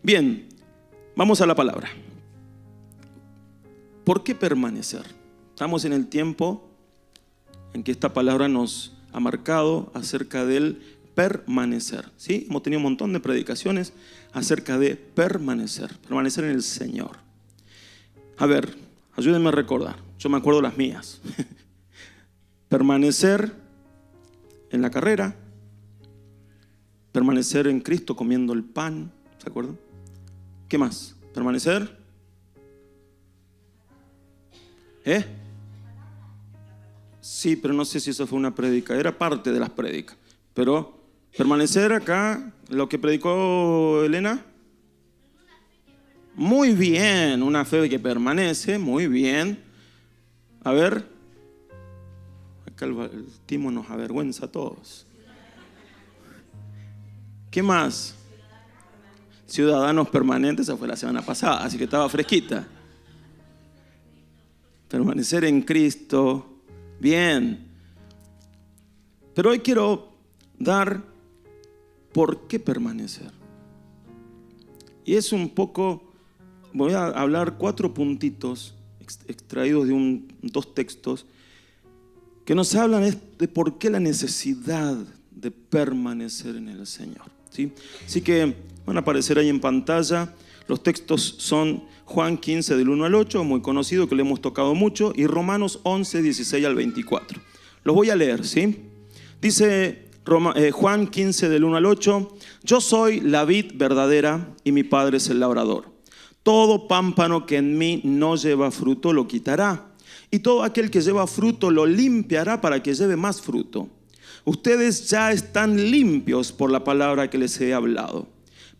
Bien, vamos a la palabra. ¿Por qué permanecer? Estamos en el tiempo en que esta palabra nos ha marcado acerca del permanecer, ¿sí? Hemos tenido un montón de predicaciones acerca de permanecer en el Señor. A ver, ayúdenme a recordar, yo me acuerdo las mías. Permanecer en la carrera, permanecer en Cristo comiendo el pan, ¿se acuerdan? ¿Qué más? Permanecer. Sí, pero no sé si eso fue una prédica, era parte de las prédicas. Pero permanecer acá, lo que predicó Elena. Muy bien, una fe que permanece, muy bien. A ver, acá el timo nos avergüenza a todos. ¿Qué más? Ciudadanos permanentes, esa fue la semana pasada, así que estaba fresquita. Permanecer en Cristo, bien. Pero hoy quiero dar por qué permanecer. Y es un poco, voy a hablar 4 puntitos extraídos de dos textos que nos hablan de por qué la necesidad de permanecer en el Señor, ¿sí? Así que van a aparecer ahí en pantalla. Los textos son Juan 15 del 1 al 8, muy conocido, que lo hemos tocado mucho, y Romanos 11, 16 al 24. Los voy a leer, ¿sí? Dice Juan 15 del 1 al 8, yo soy la vid verdadera y mi Padre es el labrador. Todo pámpano que en mí no lleva fruto lo quitará, y todo aquel que lleva fruto lo limpiará para que lleve más fruto. Ustedes ya están limpios por la palabra que les he hablado.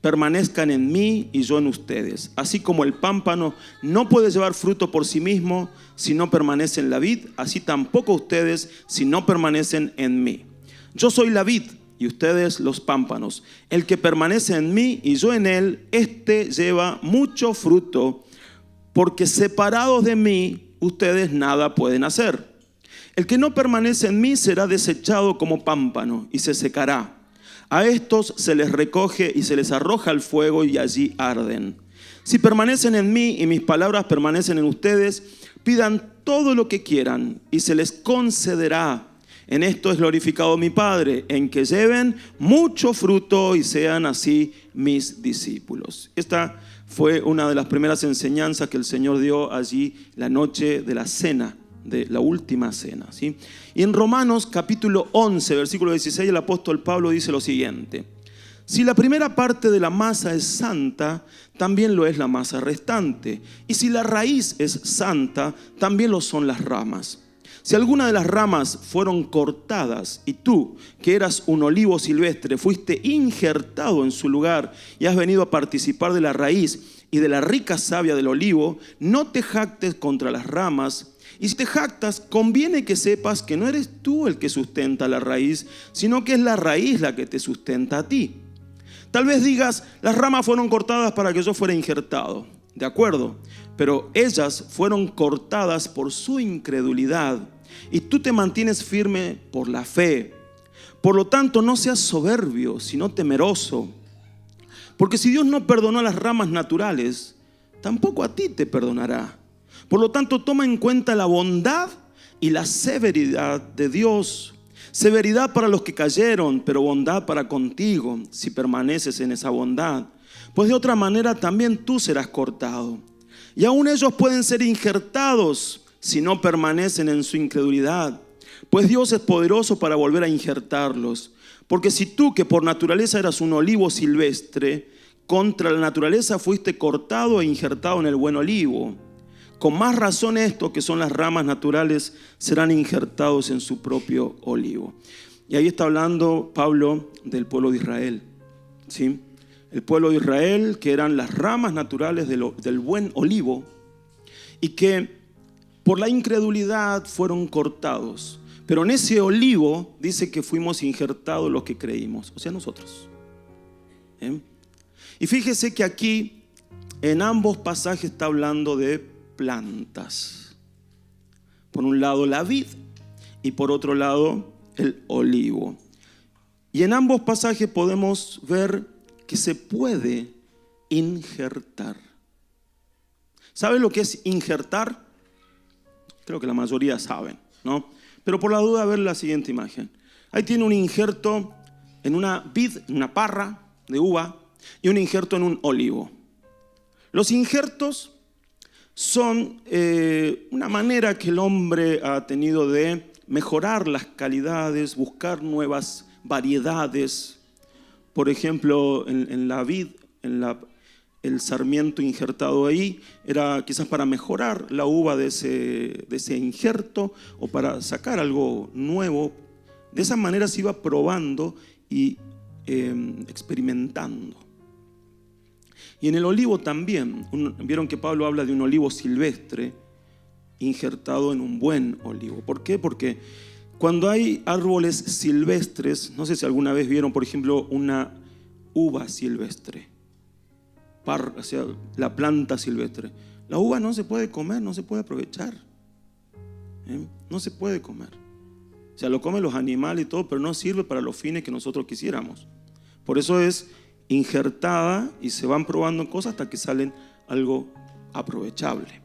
Permanezcan en mí y yo en ustedes. Así como el pámpano no puede llevar fruto por sí mismo si no permanece en la vid, así tampoco ustedes si no permanecen en mí. Yo soy la vid y ustedes los pámpanos. El que permanece en mí y yo en él, éste lleva mucho fruto, porque separados de mí, ustedes nada pueden hacer. El que no permanece en mí será desechado como pámpano y se secará. A estos se les recoge y se les arroja al fuego y allí arden. Si permanecen en mí y mis palabras permanecen en ustedes, pidan todo lo que quieran y se les concederá. En esto es glorificado mi Padre, en que lleven mucho fruto y sean así mis discípulos. Esta fue una de las primeras enseñanzas que el Señor dio allí la noche de la cena, de la última cena, ¿sí? Y en Romanos capítulo 11, versículo 16, el apóstol Pablo dice lo siguiente: si la primera parte de la masa es santa, también lo es la masa restante. Y si la raíz es santa, también lo son las ramas. Si alguna de las ramas fueron cortadas y tú, que eras un olivo silvestre, fuiste injertado en su lugar y has venido a participar de la raíz y de la rica savia del olivo, no te jactes contra las ramas. Y si te jactas, conviene que sepas que no eres tú el que sustenta la raíz, sino que es la raíz la que te sustenta a ti. Tal vez digas, las ramas fueron cortadas para que yo fuera injertado. De acuerdo, pero ellas fueron cortadas por su incredulidad y tú te mantienes firme por la fe. Por lo tanto, no seas soberbio, sino temeroso. Porque si Dios no perdonó a las ramas naturales, tampoco a ti te perdonará. Por lo tanto, toma en cuenta la bondad y la severidad de Dios. Severidad para los que cayeron, pero bondad para contigo, si permaneces en esa bondad. Pues de otra manera también tú serás cortado. Y aún ellos pueden ser injertados si no permanecen en su incredulidad. Pues Dios es poderoso para volver a injertarlos. Porque si tú, que por naturaleza eras un olivo silvestre, contra la naturaleza fuiste cortado e injertado en el buen olivo, con más razón estos, que son las ramas naturales, serán injertados en su propio olivo. Y ahí está hablando Pablo del pueblo de Israel, ¿sí? El pueblo de Israel, que eran las ramas naturales del buen olivo, y que por la incredulidad fueron cortados. Pero en ese olivo dice que fuimos injertados los que creímos, o sea, nosotros. Y fíjese que aquí en ambos pasajes está hablando de plantas. Por un lado la vid y por otro lado el olivo. Y en ambos pasajes podemos ver que se puede injertar. ¿Saben lo que es injertar? Creo que la mayoría saben, ¿no? Pero por la duda, ver la siguiente imagen. Ahí tiene un injerto en una vid, una parra de uva, y un injerto en un olivo. Los injertos son una manera que el hombre ha tenido de mejorar las calidades, buscar nuevas variedades. Por ejemplo, en la vid, el sarmiento injertado ahí era quizás para mejorar la uva de ese injerto o para sacar algo nuevo. De esa manera se iba probando y experimentando. Y en el olivo también, vieron que Pablo habla de un olivo silvestre injertado en un buen olivo. ¿Por qué? Porque cuando hay árboles silvestres, no sé si alguna vez vieron, por ejemplo, una uva silvestre, o sea, la planta silvestre. La uva no se puede comer, no se puede aprovechar. No se puede comer. O sea, lo comen los animales y todo, pero no sirve para los fines que nosotros quisiéramos. Por eso es injertada y se van probando cosas hasta que salen algo aprovechable.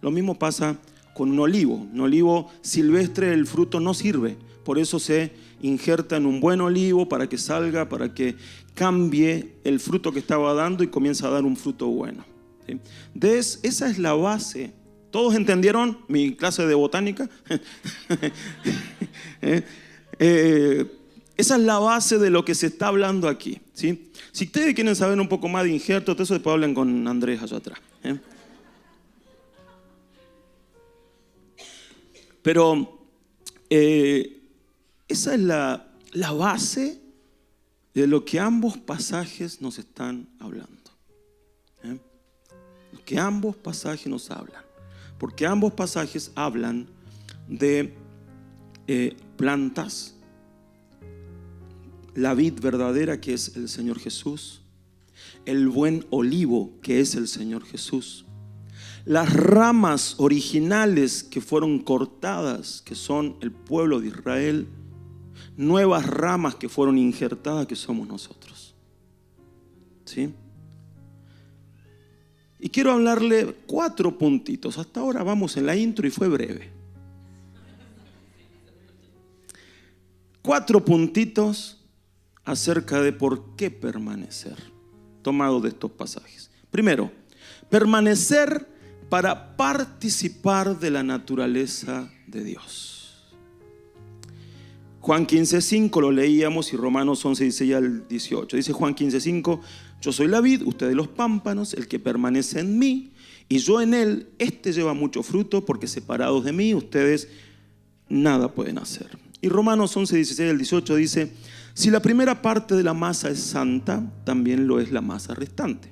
Lo mismo pasa con un olivo. Un olivo silvestre, el fruto no sirve. Por eso se injerta en un buen olivo para que salga, para que cambie el fruto que estaba dando y comienza a dar un fruto bueno. ¿Sí? Esa es la base. ¿Todos entendieron mi clase de botánica? Esa es la base de lo que se está hablando aquí, ¿sí? Si ustedes quieren saber un poco más de injerto, todo eso después hablan con Andrés allá atrás. Pero esa es la base de lo que ambos pasajes nos están hablando. Lo que ambos pasajes nos hablan. Porque ambos pasajes hablan de plantas, la vid verdadera que es el Señor Jesús, el buen olivo que es el Señor Jesús, las ramas originales que fueron cortadas, que son el pueblo de Israel, nuevas ramas que fueron injertadas, que somos nosotros. ¿Sí? Y quiero hablarle 4 puntitos. Hasta ahora vamos en la intro y fue breve. 4 puntitos acerca de por qué permanecer, tomado de estos pasajes. Primero, permanecer para participar de la naturaleza de Dios. Juan 15:5 lo leíamos y Romanos 11:16 al 18. Dice Juan 15:5: yo soy la vid, ustedes los pámpanos, el que permanece en mí y yo en él, este lleva mucho fruto, porque separados de mí ustedes nada pueden hacer. Y Romanos 11:16 al 18 dice: si la primera parte de la masa es santa, también lo es la masa restante.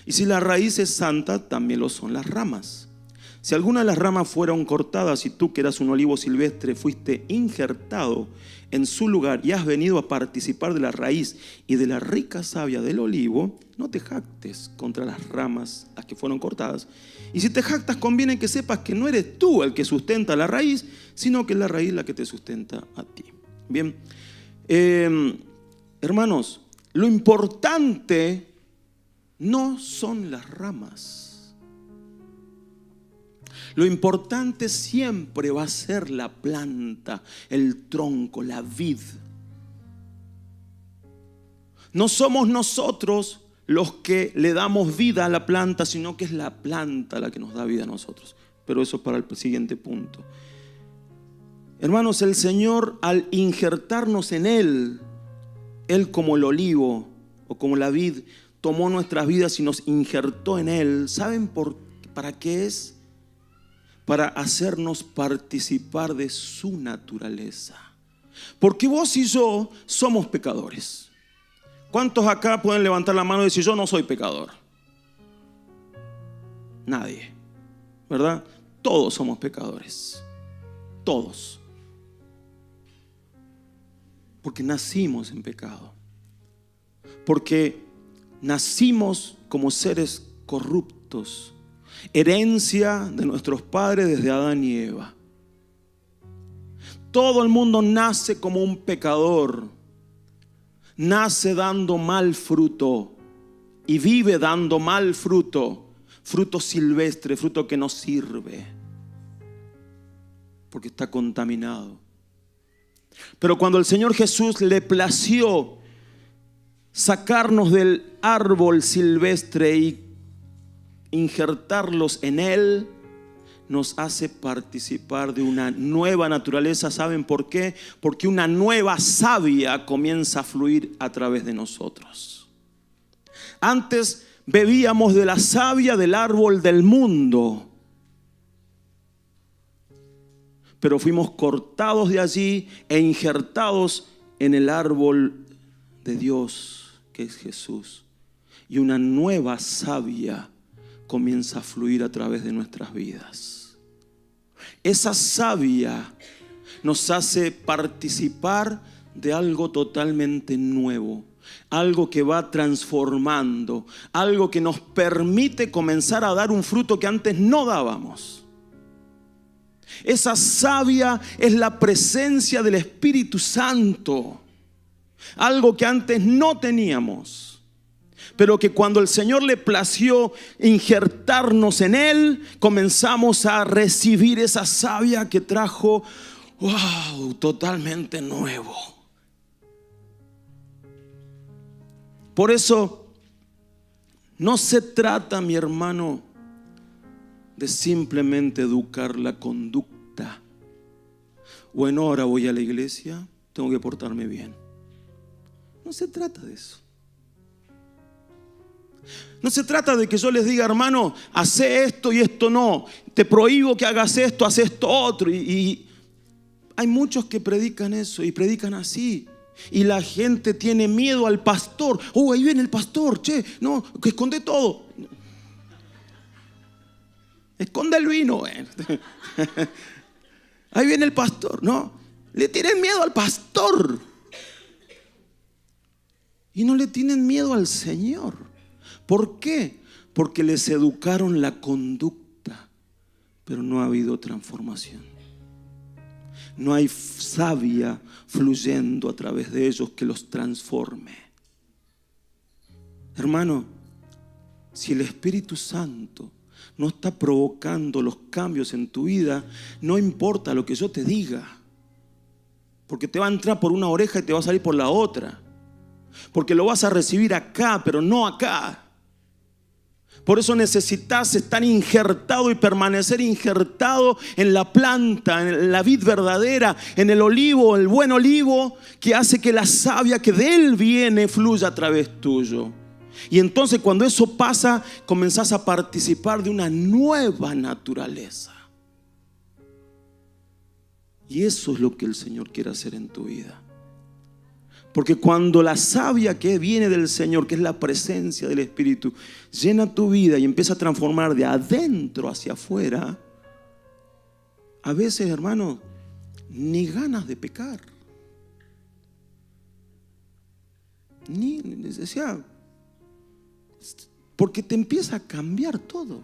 Y si la raíz es santa, también lo son las ramas. Si alguna de las ramas fueron cortadas y tú, que eras un olivo silvestre, fuiste injertado en su lugar y has venido a participar de la raíz y de la rica savia del olivo, no te jactes contra las ramas, las que fueron cortadas. Y si te jactas, conviene que sepas que no eres tú el que sustenta la raíz, sino que es la raíz la que te sustenta a ti. Bien, hermanos, lo importante no son las ramas. Lo importante siempre va a ser la planta, el tronco, la vid. No somos nosotros los que le damos vida a la planta, sino que es la planta la que nos da vida a nosotros. Pero eso es para el siguiente punto. Hermanos, el Señor, al injertarnos en Él como el olivo o como la vid, tomó nuestras vidas y nos injertó en Él. ¿Saben para qué es? Para hacernos participar de su naturaleza. Porque vos y yo somos pecadores. ¿Cuántos acá pueden levantar la mano y decir: yo no soy pecador? Nadie, ¿verdad? Todos somos pecadores. Todos. Porque nacimos en pecado. Porque nacimos como seres corruptos, herencia de nuestros padres desde Adán y Eva. Todo el mundo nace como un pecador, nace dando mal fruto. y vive dando mal fruto, fruto silvestre, fruto que no sirve, porque está contaminado. Pero cuando el Señor Jesús le plació sacarnos del árbol silvestre y injertarlos en Él, nos hace participar de una nueva naturaleza. ¿Saben por qué? Porque una nueva savia comienza a fluir a través de nosotros. Antes bebíamos de la savia del árbol del mundo, pero fuimos cortados de allí e injertados en el árbol de Dios, que es Jesús. Y una nueva savia comienza a fluir a través de nuestras vidas. Esa savia nos hace participar de algo totalmente nuevo, algo que va transformando, algo que nos permite comenzar a dar un fruto que antes no dábamos. Esa savia es la presencia del Espíritu Santo, algo que antes no teníamos, pero que cuando el Señor le plació injertarnos en Él, comenzamos a recibir esa savia que trajo, wow, totalmente nuevo. Por eso, no se trata, mi hermano, de simplemente educar la conducta. Bueno, ahora voy a la iglesia, tengo que portarme bien. No se trata de eso. No se trata de que yo les diga, hermano, hace esto y esto no. Te prohíbo que hagas esto, haz esto otro. Y hay muchos que predican eso y predican así. Y la gente tiene miedo al pastor. Oh, ahí viene el pastor, che, no, que esconde todo. Esconde el vino. Ahí viene el pastor, ¿no? Le tienen miedo al pastor. Y no le tienen miedo al Señor. ¿Por qué? Porque les educaron la conducta, pero no ha habido transformación. No hay savia fluyendo a través de ellos que los transforme. Hermano, si el Espíritu Santo no está provocando los cambios en tu vida, no importa lo que yo te diga, porque te va a entrar por una oreja y te va a salir por la otra, porque lo vas a recibir acá, pero no acá. Por eso necesitas estar injertado y permanecer injertado en la planta, en la vid verdadera, en el olivo, el buen olivo, que hace que la savia que de él viene fluya a través tuyo. Y entonces cuando eso pasa, comenzás a participar de una nueva naturaleza. Y eso es lo que el Señor quiere hacer en tu vida. Porque cuando la savia que viene del Señor, que es la presencia del Espíritu, llena tu vida y empieza a transformar de adentro hacia afuera, a veces, hermano, ni ganas de pecar. Ni necesidad. Porque te empieza a cambiar todo.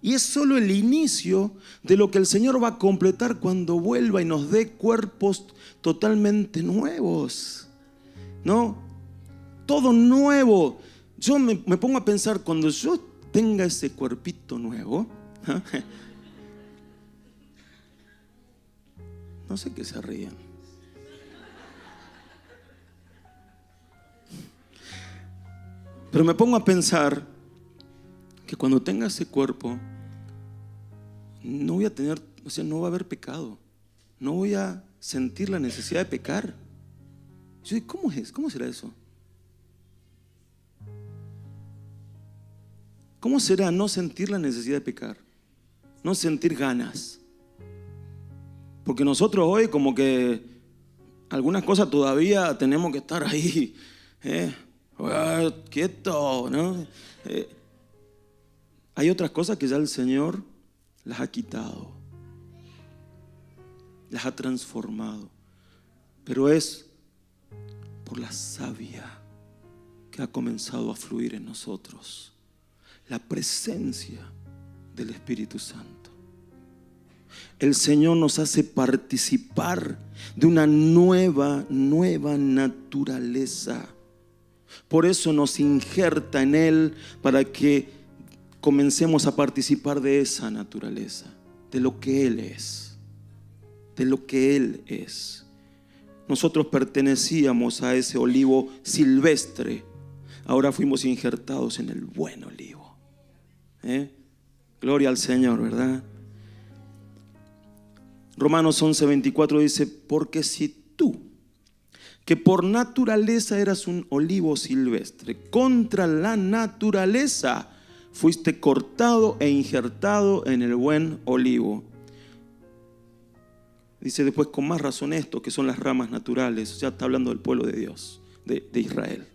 Y es solo el inicio de lo que el Señor va a completar cuando vuelva y nos dé cuerpos totalmente nuevos, ¿no? Todo nuevo. Yo me pongo a pensar, cuando yo tenga ese cuerpito nuevo, ¿no? No sé qué se ríen. Pero me pongo a pensar que cuando tenga ese cuerpo, no voy a tener, no va a haber pecado. No voy a sentir la necesidad de pecar. Yo digo, ¿cómo es? ¿Cómo será eso? ¿Cómo será no sentir la necesidad de pecar? No sentir ganas. Porque nosotros hoy como que algunas cosas todavía tenemos que estar ahí, quieto, ¿no? Hay otras cosas que ya el Señor las ha quitado, las ha transformado, pero es por la savia que ha comenzado a fluir en nosotros, la presencia del Espíritu Santo. El Señor nos hace participar de una nueva naturaleza. Por eso nos injerta en Él para que comencemos a participar de esa naturaleza, de lo que Él es, de lo que Él es. Nosotros pertenecíamos a ese olivo silvestre, ahora fuimos injertados en el buen olivo. Gloria al Señor, ¿verdad? Romanos 11:24 dice: porque si tú, que por naturaleza eras un olivo silvestre, contra la naturaleza fuiste cortado e injertado en el buen olivo. Dice después: con más razón esto, que son las ramas naturales. O sea, está hablando del pueblo de Dios, de Israel.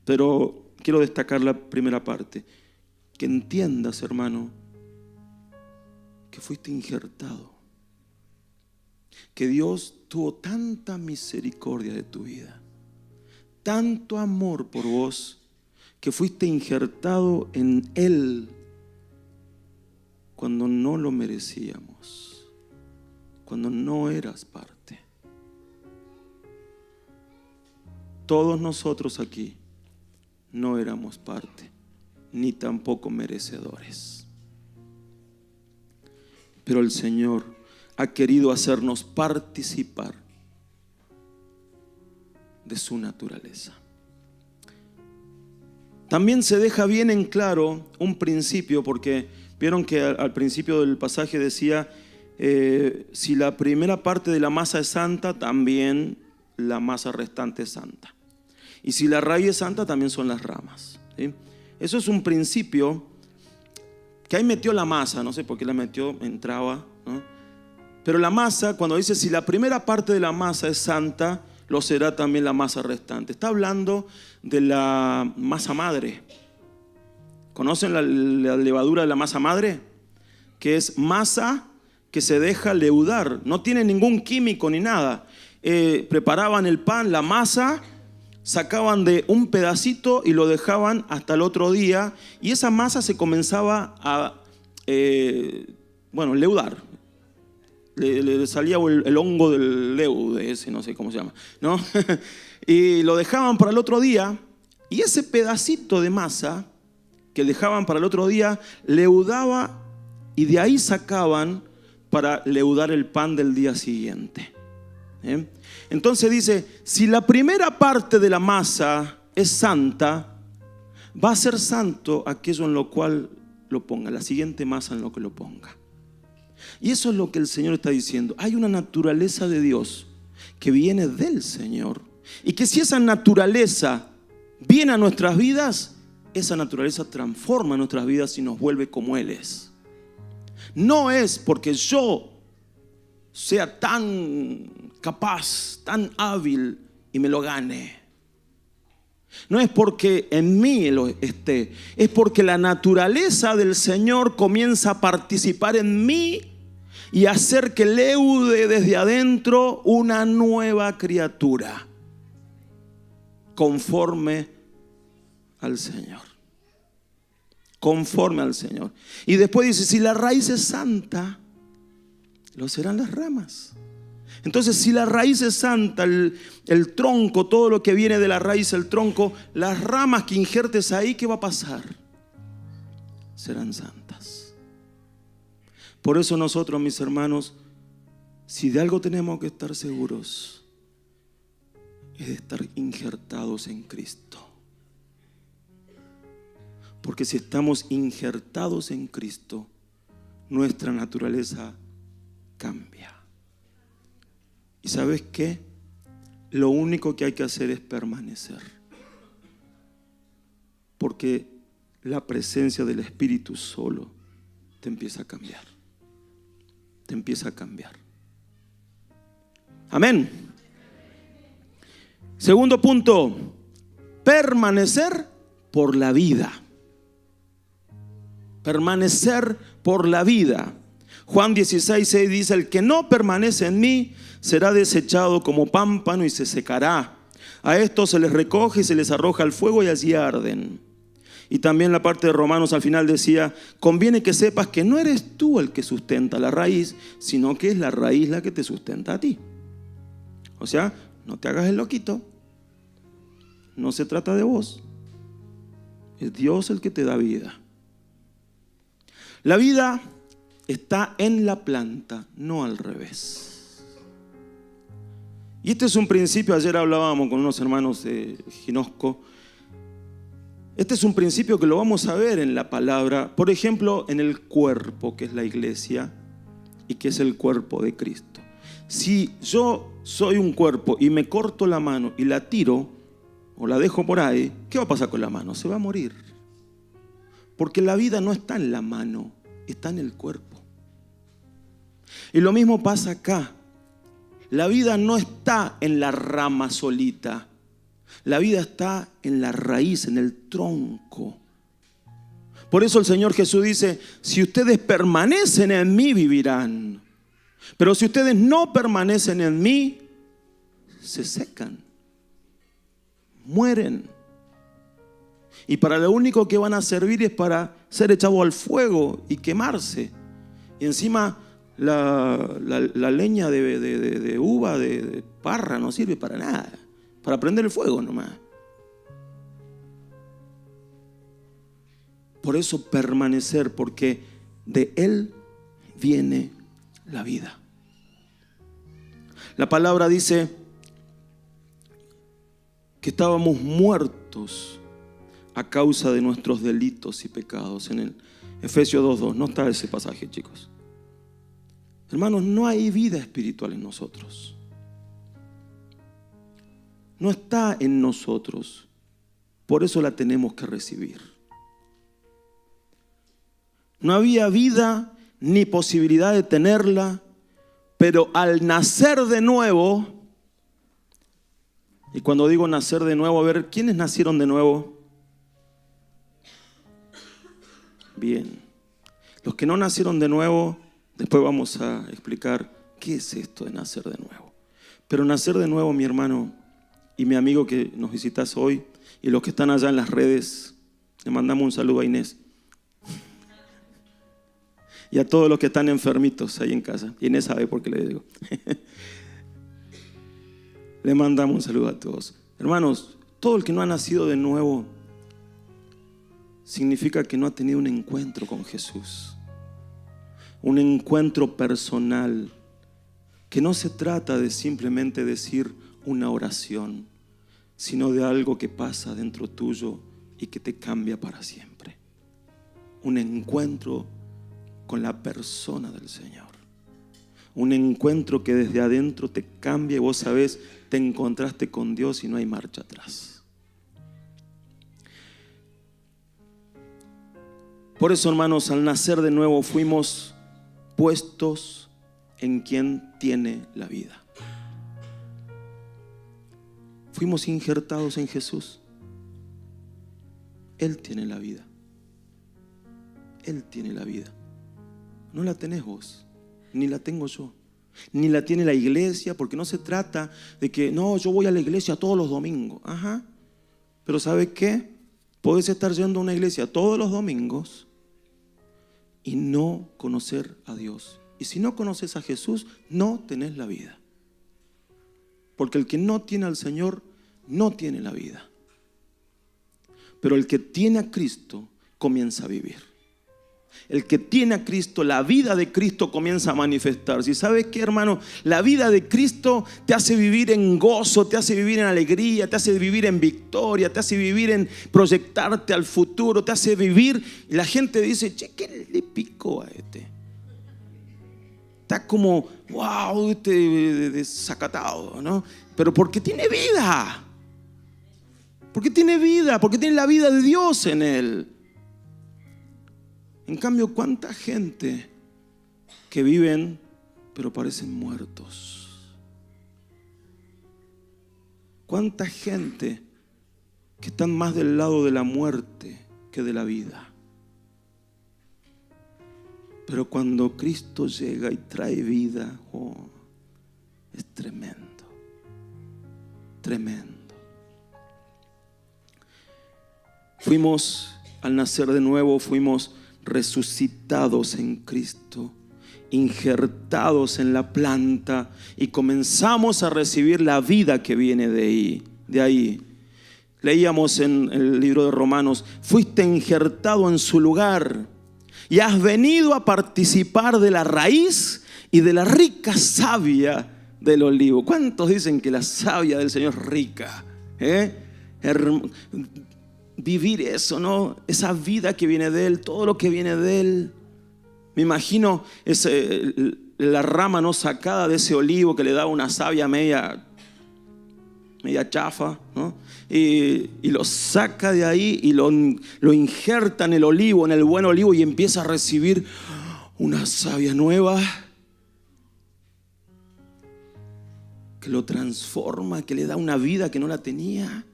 Pero quiero destacar la primera parte. Que entiendas, hermano, que fuiste injertado. Que Dios tuvo tanta misericordia de tu vida, tanto amor por vos, que fuiste injertado en Él cuando no lo merecíamos, cuando no eras parte. Todos nosotros aquí no éramos parte, ni tampoco merecedores. Pero el Señor ha querido hacernos participar de su naturaleza. También se deja bien en claro un principio, porque vieron que al principio del pasaje decía: si la primera parte de la masa es santa, también la masa restante es santa. Y si la raíz es santa, también son las ramas, ¿sí? Eso es un principio que ahí metió la masa, no sé por qué la metió, entraba, ¿no? Pero la masa, cuando dice si la primera parte de la masa es santa, lo será también la masa restante. Está hablando de la masa madre. ¿Conocen la levadura de la masa madre? Que es masa que se deja leudar, no tiene ningún químico ni nada. Preparaban el pan, la masa, sacaban de un pedacito y lo dejaban hasta el otro día, y esa masa se comenzaba a leudar. Le salía el hongo del leude, ese no sé cómo se llama, ¿no? Y lo dejaban para el otro día, y ese pedacito de masa que dejaban para el otro día leudaba, y de ahí sacaban para leudar el pan del día siguiente. Entonces dice: si la primera parte de la masa es santa, va a ser santo aquello en lo cual lo ponga, la siguiente masa en lo que lo ponga. Y eso es lo que el Señor está diciendo. Hay una naturaleza de Dios que viene del Señor, y que si esa naturaleza viene a nuestras vidas, esa naturaleza transforma nuestras vidas y nos vuelve como Él es. No es porque yo sea tan capaz, tan hábil y me lo gane. No es porque en mí lo esté, es porque la naturaleza del Señor comienza a participar en mí y hacer que leude desde adentro una nueva criatura conforme al Señor. Conforme al Señor. Y después dice: si la raíz es santa, lo serán las ramas. Entonces, si la raíz es santa, el tronco, todo lo que viene de la raíz, el tronco, las ramas que injertes ahí, ¿qué va a pasar? Serán santas. Por eso nosotros, mis hermanos, si de algo tenemos que estar seguros, es de estar injertados en Cristo. Porque si estamos injertados en Cristo, nuestra naturaleza cambia. ¿Y sabes qué? Lo único que hay que hacer es permanecer. Porque la presencia del Espíritu solo te empieza a cambiar. Te empieza a cambiar. Amén. Segundo punto: permanecer por la vida. Permanecer por la vida. Juan 16:6 dice: el que no permanece en mí será desechado como pámpano y se secará. A estos se les recoge y se les arroja al fuego y allí arden. Y también la parte de Romanos al final decía: conviene que sepas que no eres tú el que sustenta la raíz, sino que es la raíz la que te sustenta a ti. O sea, no te hagas el loquito. no se trata de vos. Es Dios el que te da vida. La vida está en la planta, no al revés. Y este es un principio, ayer hablábamos con unos hermanos de Ginosco. Este es un principio que lo vamos a ver en la palabra, por ejemplo, en el cuerpo, que es la iglesia y que es el cuerpo de Cristo. Si yo soy un cuerpo y me corto la mano y la tiro o la dejo por ahí, ¿qué va a pasar con la mano? Se va a morir. Porque la vida no está en la mano, está en el cuerpo. Y lo mismo pasa acá. La vida no está en la rama solita. La vida está en la raíz, en el tronco. Por eso el Señor Jesús dice, si ustedes permanecen en mí, vivirán. Pero si ustedes no permanecen en mí, se secan, mueren. Y para lo único que van a servir es para ser echados al fuego y quemarse. Y encima la leña de uva, de parra, no sirve para nada. Para prender el fuego nomás. Por eso permanecer, porque de Él viene la vida. La palabra dice que estábamos muertos a causa de nuestros delitos y pecados. En el Efesios 2:2, no está ese pasaje, chicos. Hermanos, no hay vida espiritual en nosotros. No está en nosotros. Por eso la tenemos que recibir. No había vida ni posibilidad de tenerla, pero al nacer de nuevo, y cuando digo nacer de nuevo, a ver, ¿quiénes nacieron de nuevo? Bien. Los que no nacieron de nuevo, después vamos a explicar qué es esto de nacer de nuevo. Pero nacer de nuevo, mi hermano y mi amigo que nos visitas hoy, y los que están allá en las redes, le mandamos un saludo a Inés. Y a todos los que están enfermitos ahí en casa. Y Inés sabe por qué le digo. Le mandamos un saludo a todos. Hermanos, todo el que no ha nacido de nuevo significa que no ha tenido un encuentro con Jesús. Un encuentro personal. Que no se trata de simplemente decir una oración, sino de algo que pasa dentro tuyo y que te cambia para siempre. Un encuentro con la persona del Señor. Un encuentro que desde adentro te cambia y vos sabés, te encontraste con Dios y no hay marcha atrás. Por eso, hermanos, al nacer de nuevo fuimos puestos en quien tiene la vida. Fuimos injertados en Jesús. Él tiene la vida. Él tiene la vida. No la tenés vos, ni la tengo yo, ni la tiene la iglesia, porque no se trata de que, no, yo voy a la iglesia todos los domingos. Ajá, pero ¿sabes qué? Podés estar yendo a una iglesia todos los domingos y no conocer a Dios. Y si no conoces a Jesús, no tenés la vida. Porque el que no tiene al Señor, no tiene la vida. Pero el que tiene a Cristo, comienza a vivir. El que tiene a Cristo, la vida de Cristo comienza a manifestarse. ¿Y sabes qué, hermano? La vida de Cristo te hace vivir en gozo, te hace vivir en alegría, te hace vivir en victoria, te hace vivir en proyectarte al futuro, te hace vivir. Y la gente dice, che, ¿qué le picó a este? Está como, wow, desacatado, ¿no? Pero porque tiene vida. Porque tiene vida, porque tiene la vida de Dios en él. En cambio, ¿cuánta gente que viven pero parecen muertos? ¿Cuánta gente que están más del lado de la muerte que de la vida? Pero cuando Cristo llega y trae vida, oh, es tremendo, tremendo. Fuimos, al nacer de nuevo, fuimos resucitados en Cristo, injertados en la planta y comenzamos a recibir la vida que viene de ahí. Leíamos en el libro de Romanos, fuiste injertado en su lugar y has venido a participar de la raíz y de la rica savia del olivo. ¿Cuántos dicen que la savia del Señor es rica? Vivir eso, ¿no? Esa vida que viene de Él, todo lo que viene de Él. Me imagino la rama no sacada de ese olivo que le da una savia media chafa, ¿no? Y lo saca de ahí y lo injerta en el olivo, en el buen olivo, y empieza a recibir una savia nueva que lo transforma, que le da una vida que no la tenía.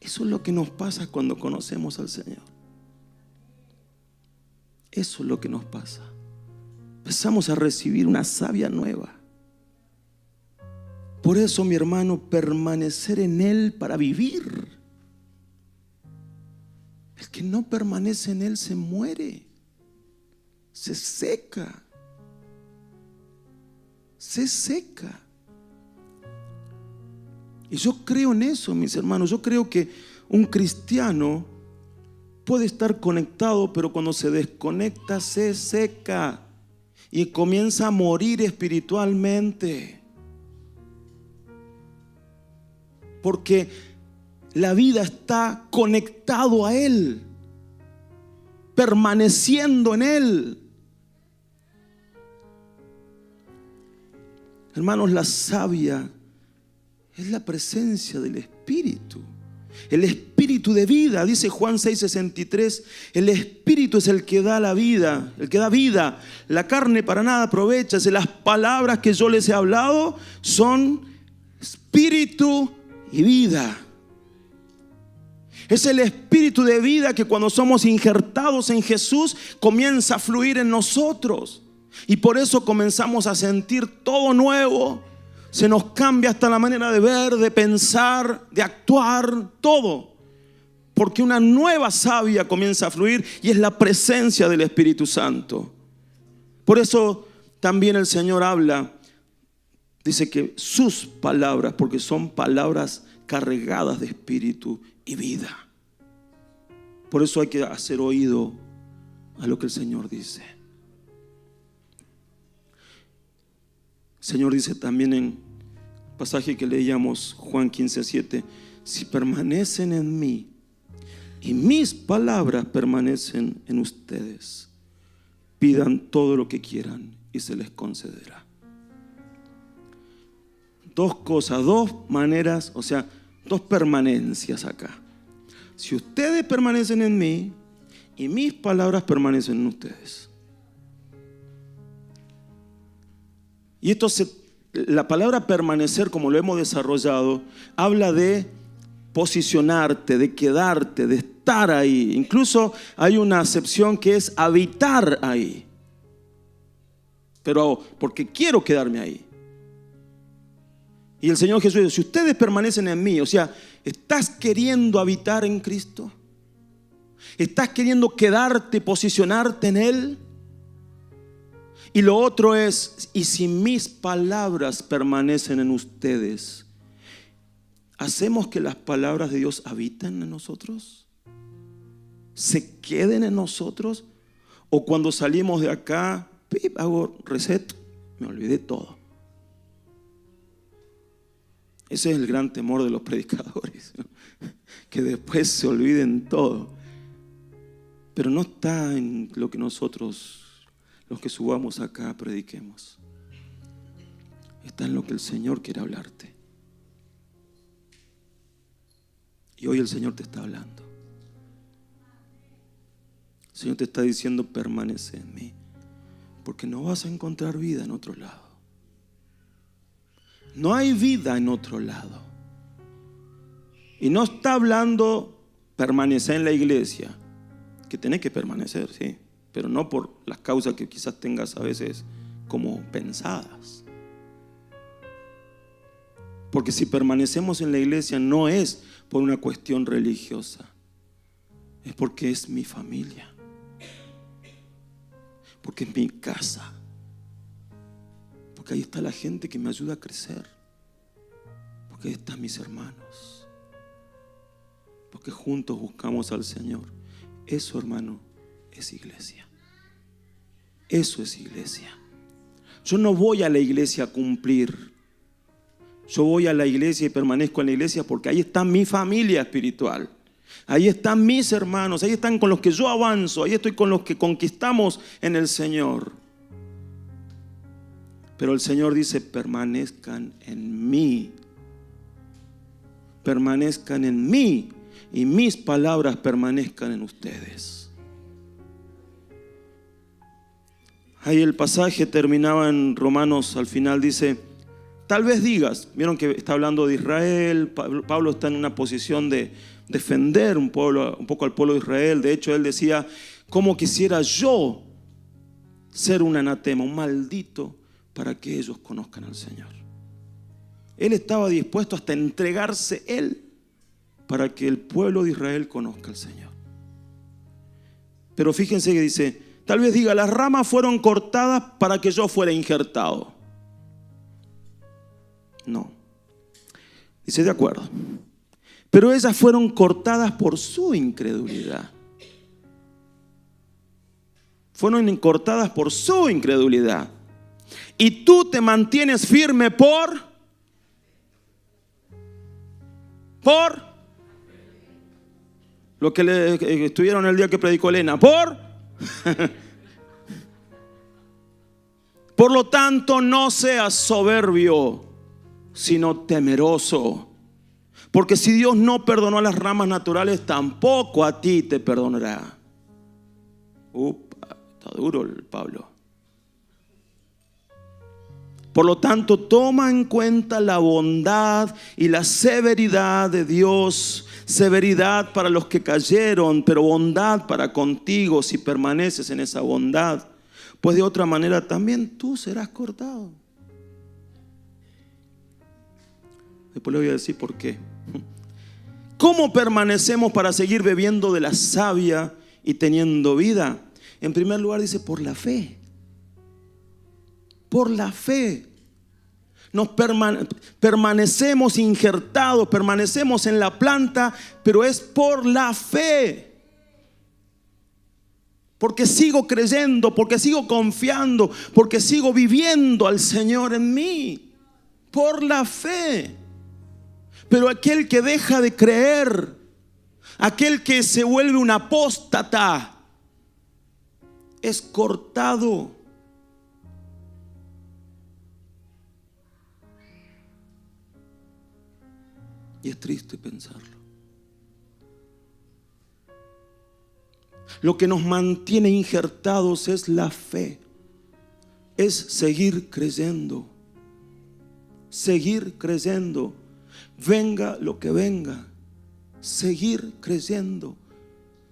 Eso es lo que nos pasa cuando conocemos al Señor. Eso es lo que nos pasa. Empezamos a recibir una savia nueva. Por eso, mi hermano, permanecer en Él para vivir. El que no permanece en Él se muere, se seca, se seca. Y yo creo en eso, mis hermanos. Yo creo que un cristiano puede estar conectado, pero cuando se desconecta se seca y comienza a morir espiritualmente. Porque la vida está conectado a Él, permaneciendo en Él. Hermanos, la savia es la presencia del Espíritu. El Espíritu de vida, dice Juan 6:63. El Espíritu es el que da la vida, el que da vida. La carne para nada aprovecha. Las palabras que yo les he hablado son Espíritu y vida. Es el Espíritu de vida que cuando somos injertados en Jesús comienza a fluir en nosotros. Y por eso comenzamos a sentir todo nuevo. Se nos cambia hasta la manera de ver, de pensar, de actuar, todo. Porque una nueva savia comienza a fluir y es la presencia del Espíritu Santo. Por eso también el Señor habla, dice que sus palabras, porque son palabras cargadas de espíritu y vida. Por eso hay que hacer oído a lo que el Señor dice. El Señor dice también en pasaje que leíamos, Juan 15:7, si permanecen en mí y mis palabras permanecen en ustedes, pidan todo lo que quieran y se les concederá. Dos cosas, dos maneras, o sea, dos permanencias acá. Si ustedes permanecen en mí y mis palabras permanecen en ustedes. Y esto la palabra permanecer, como lo hemos desarrollado, habla de posicionarte, de quedarte, de estar ahí. Incluso hay una acepción que es habitar ahí. Pero porque quiero quedarme ahí. Y el Señor Jesús dice, si ustedes permanecen en mí, o sea, ¿estás queriendo habitar en Cristo? ¿Estás queriendo quedarte, posicionarte en Él? Y lo otro es, y si mis palabras permanecen en ustedes, ¿hacemos que las palabras de Dios habiten en nosotros? ¿Se queden en nosotros? ¿O cuando salimos de acá, hago reset, me olvidé todo? Ese es el gran temor de los predicadores, ¿no? Que después se olviden todo. Pero no está en lo que nosotros, los que subamos acá, prediquemos. Está en lo que el Señor quiere hablarte. Y hoy el Señor te está hablando. El Señor te está diciendo, permanece en mí, porque no vas a encontrar vida en otro lado. No hay vida en otro lado. Y no está hablando permanecer en la iglesia, que tenés que permanecer, sí, pero no por las causas que quizás tengas a veces como pensadas. Porque si permanecemos en la iglesia no es por una cuestión religiosa, es porque es mi familia, porque es mi casa, porque ahí está la gente que me ayuda a crecer, porque ahí están mis hermanos. que juntos buscamos al Señor. Eso, hermano, es iglesia. Eso es iglesia. Yo no voy a la iglesia a cumplir. Yo voy a la iglesia y permanezco en la iglesia porque ahí está mi familia espiritual. Ahí están mis hermanos, ahí están con los que yo avanzo, ahí estoy con los que conquistamos en el Señor. Pero el Señor dice, permanezcan en mí. Permanezcan en mí y mis palabras permanezcan en ustedes. Ahí el pasaje terminaba en Romanos, al final dice, tal vez digas, vieron que está hablando de Israel, Pablo está en una posición de defender un poco al pueblo de Israel. De hecho, él decía, ¿cómo quisiera yo ser un anatema, un maldito, para que ellos conozcan al Señor? Él estaba dispuesto hasta entregarse él para que el pueblo de Israel conozca al Señor. Pero fíjense que dice, tal vez diga, las ramas fueron cortadas para que yo fuera injertado. No. Dice, de acuerdo. Pero ellas fueron cortadas por su incredulidad. Fueron cortadas por su incredulidad. Y tú te mantienes firme por lo que estuvieron el día que predicó Elena. Por lo tanto, no seas soberbio, sino temeroso. Porque si Dios no perdonó a las ramas naturales, tampoco a ti te perdonará. Está duro el Pablo. Por lo tanto, toma en cuenta la bondad y la severidad de Dios. Severidad para los que cayeron, pero bondad para contigo si permaneces en esa bondad. Pues de otra manera también tú serás cortado. Después le voy a decir por qué. ¿Cómo permanecemos para seguir bebiendo de la savia y teniendo vida? En primer lugar dice, por la fe. Por la fe. Nos permanecemos injertados, permanecemos en la planta, pero es por la fe. Porque sigo creyendo, porque sigo confiando, porque sigo viviendo al Señor en mí. Por la fe. Pero aquel que deja de creer, aquel que se vuelve un apóstata, es cortado. Y es triste pensarlo. Lo que nos mantiene injertados es la fe. Es seguir creyendo. Seguir creyendo. Venga lo que venga. Seguir creyendo.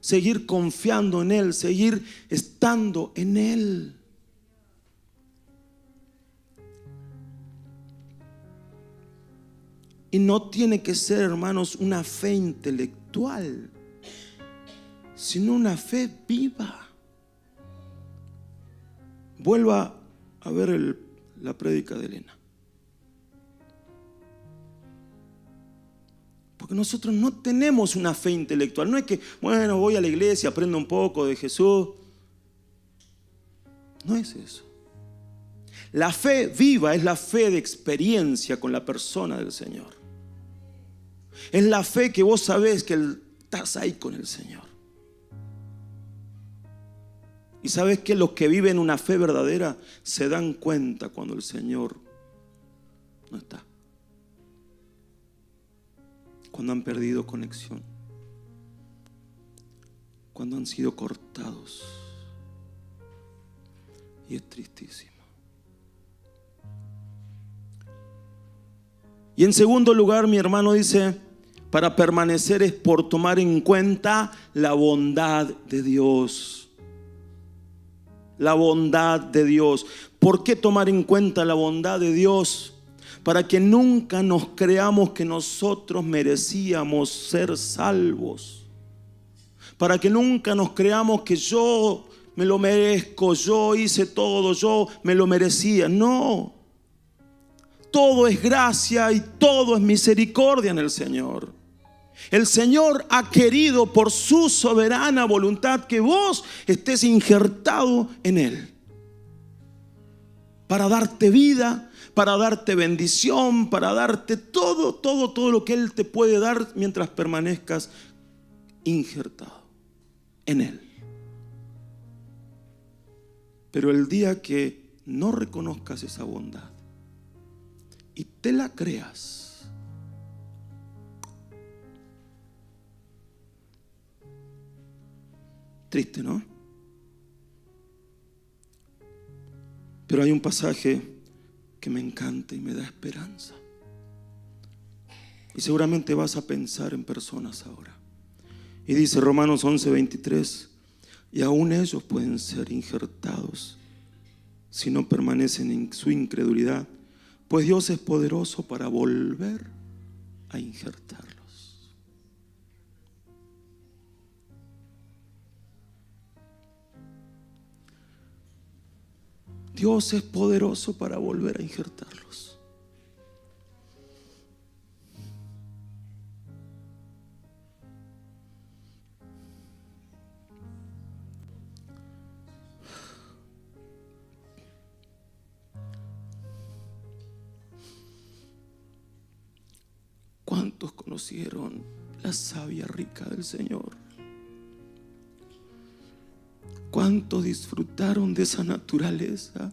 Seguir confiando en Él. Seguir estando en Él. Y no tiene que ser, hermanos, una fe intelectual, sino una fe viva. Vuelva a ver la prédica de Elena. Porque nosotros no tenemos una fe intelectual. No es que, bueno, voy a la iglesia, aprendo un poco de Jesús. No es eso. La fe viva es la fe de experiencia con la persona del Señor. Es la fe que vos sabés que estás ahí con el Señor. Y sabés que los que viven una fe verdadera se dan cuenta cuando el Señor no está. Cuando han perdido conexión. Cuando han sido cortados. Y es tristísimo. Y en segundo lugar, mi hermano dice, para permanecer es por tomar en cuenta la bondad de Dios. La bondad de Dios. ¿Por qué tomar en cuenta la bondad de Dios? Para que nunca nos creamos que nosotros merecíamos ser salvos. Para que nunca nos creamos que yo me lo merezco, yo hice todo, yo me lo merecía. No. Todo es gracia y todo es misericordia en el Señor. El Señor ha querido por su soberana voluntad que vos estés injertado en Él. Para darte vida, para darte bendición, para darte todo lo que Él te puede dar mientras permanezcas injertado en Él. Pero el día que no reconozcas esa bondad y te la creas, triste, ¿no? Pero hay un pasaje que me encanta y me da esperanza. Y seguramente vas a pensar en personas ahora. Y dice Romanos 11:23, y aún ellos pueden ser injertados si no permanecen en su incredulidad, pues Dios es poderoso para volver a injertarlos. Dios es poderoso para volver a injertarlos. ¿Cuántos conocieron la savia rica del Señor? ¿Cuántos disfrutaron de esa naturaleza?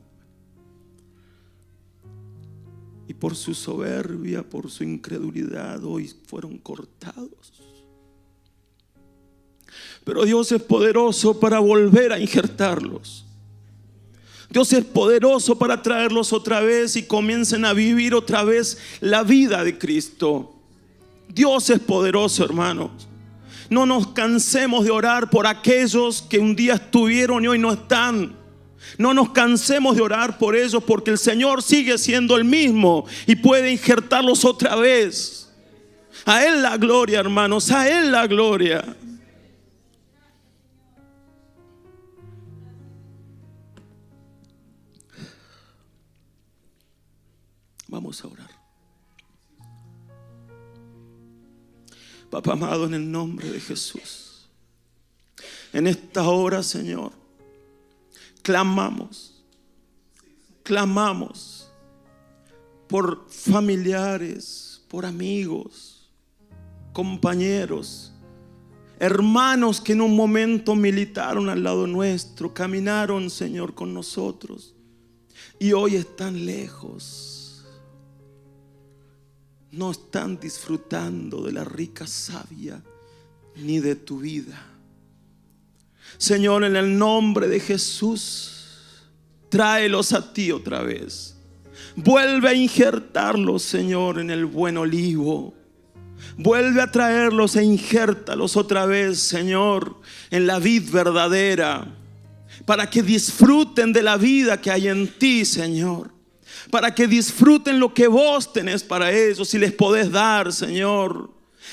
Y por su soberbia, por su incredulidad, hoy fueron cortados. Pero Dios es poderoso para volver a injertarlos. Dios es poderoso para traerlos otra vez y comiencen a vivir otra vez la vida de Cristo. Dios es poderoso, hermanos. No nos cansemos de orar por aquellos que un día estuvieron y hoy no están. No nos cansemos de orar por ellos, porque el Señor sigue siendo el mismo y puede injertarlos otra vez. A Él la gloria, hermanos, a Él la gloria. Vamos a orar. Papá amado, en el nombre de Jesús, en esta hora, Señor, clamamos por familiares, por amigos, compañeros, hermanos que en un momento militaron al lado nuestro, caminaron, Señor, con nosotros y hoy están lejos. No están disfrutando de la rica savia ni de tu vida. Señor, en el nombre de Jesús, tráelos a ti otra vez. Vuelve a injertarlos, Señor, en el buen olivo. Vuelve a traerlos e injértalos otra vez, Señor, en la vid verdadera, para que disfruten de la vida que hay en ti, Señor. Para que disfruten lo que vos tenés para ellos y les podés dar, Señor.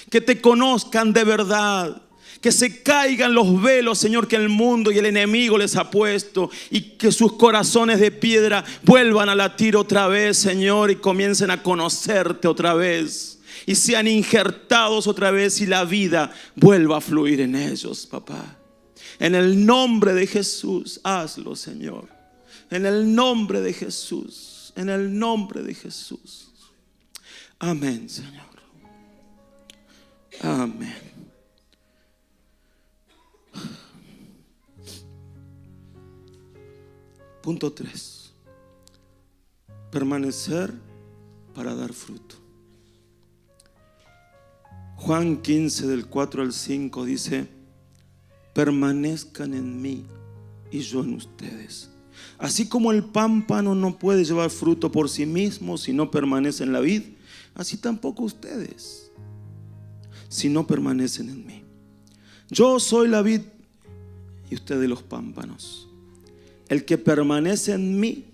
Que te conozcan de verdad. Que se caigan los velos, Señor, que el mundo y el enemigo les ha puesto. Y que sus corazones de piedra vuelvan a latir otra vez, Señor. Y comiencen a conocerte otra vez. Y sean injertados otra vez y la vida vuelva a fluir en ellos, papá. En el nombre de Jesús, hazlo, Señor. En el nombre de Jesús. En el nombre de Jesús. Amén, Señor. Amén. Punto 3. Permanecer para dar fruto. Juan 15 del 4 al 5 dice: permanezcan en mí y yo en ustedes. Así como el pámpano no puede llevar fruto por sí mismo si no permanece en la vid, así tampoco ustedes si no permanecen en mí. Yo soy la vid y ustedes los pámpanos. El que permanece en mí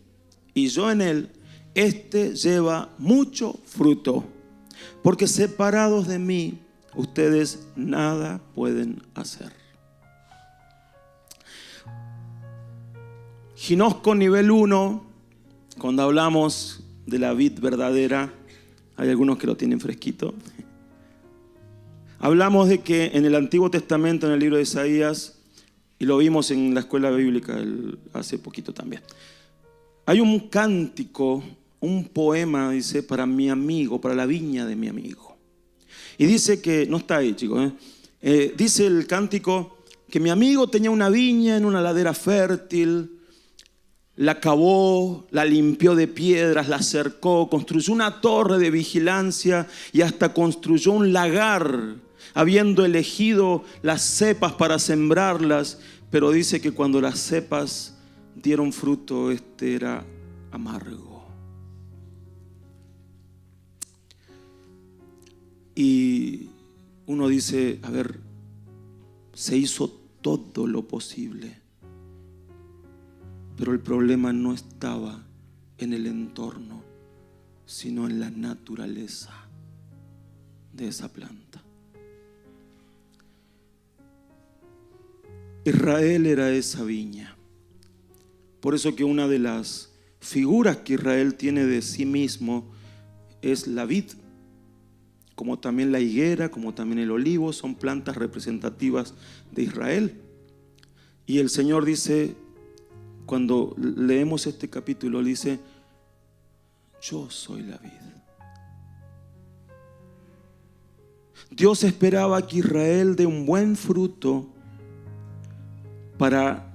y yo en él, este lleva mucho fruto, porque separados de mí ustedes nada pueden hacer. Ginosco nivel 1, cuando hablamos de la vid verdadera, hay algunos que lo tienen fresquito. Hablamos de que en el Antiguo Testamento, en el libro de Isaías, y lo vimos en la escuela bíblica hace poquito también, hay un cántico, un poema, dice, para mi amigo, para la viña de mi amigo. Y dice que, no está ahí, chicos, dice el cántico que mi amigo tenía una viña en una ladera fértil, la cavó, la limpió de piedras, la cercó, construyó una torre de vigilancia y hasta construyó un lagar, habiendo elegido las cepas para sembrarlas, pero dice que cuando las cepas dieron fruto, este era amargo. Y uno dice, a ver, se hizo todo lo posible, pero el problema no estaba en el entorno, sino en la naturaleza de esa planta. Israel era esa viña. Por eso que una de las figuras que Israel tiene de sí mismo es la vid, como también la higuera, como también el olivo, son plantas representativas de Israel. Y el Señor dice, cuando leemos este capítulo, dice, yo soy la vid. Dios esperaba que Israel dé un buen fruto para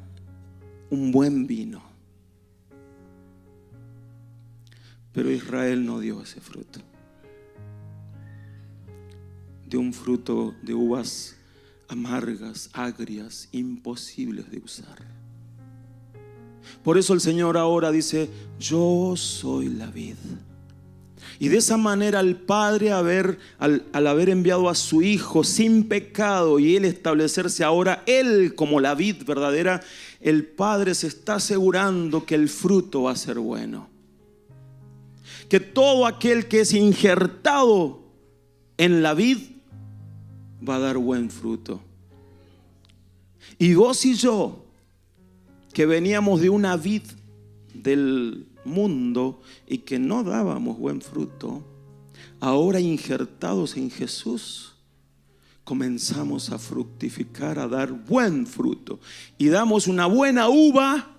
un buen vino. Pero Israel no dio ese fruto. Dio un fruto de uvas amargas, agrias, imposibles de usar. Por eso el Señor ahora dice, yo soy la vid. Y de esa manera el Padre, al haber enviado a su Hijo sin pecado y Él establecerse ahora Él como la vid verdadera, el Padre se está asegurando que el fruto va a ser bueno. Que todo aquel que es injertado en la vid va a dar buen fruto. Y vos y yo, que veníamos de una vid del mundo y que no dábamos buen fruto, ahora injertados en Jesús, comenzamos a fructificar, a dar buen fruto. Y damos una buena uva